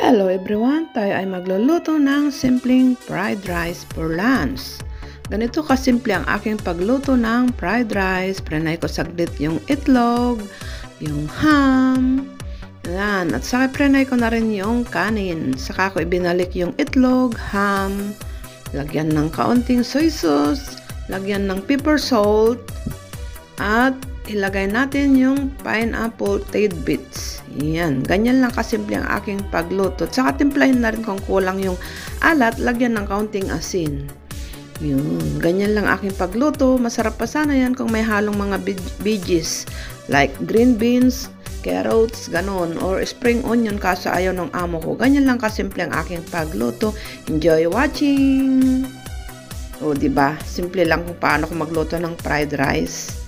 Hello everyone! Tayo ay magluluto ng simpleng fried rice for lunch. Ganito kasimple ang aking pagluto ng fried rice. Prenay ko saglit yung itlog, yung ham, yan. At saka prenay ko na rin yung kanin. Saka ko ibinalik yung itlog, ham, lagyan ng kaunting soy sauce, lagyan ng pepper salt, at ilagay natin yung pineapple tidbits. Yan, ganyan lang kasimple ang aking pagluto. Tsaka timplahin na rin kung kulang yung alat, lagyan ng kaunting asin. Yun, ganyan lang aking pagluto. Masarap pa sana yan kung may halong mga veggies like green beans, carrots, ganon, or spring onion kaso ayaw ng amo ko. Ganyan lang kasimple ang aking pagluto. Enjoy watching! O, diba? Simple lang kung paano ko magluto ng fried rice.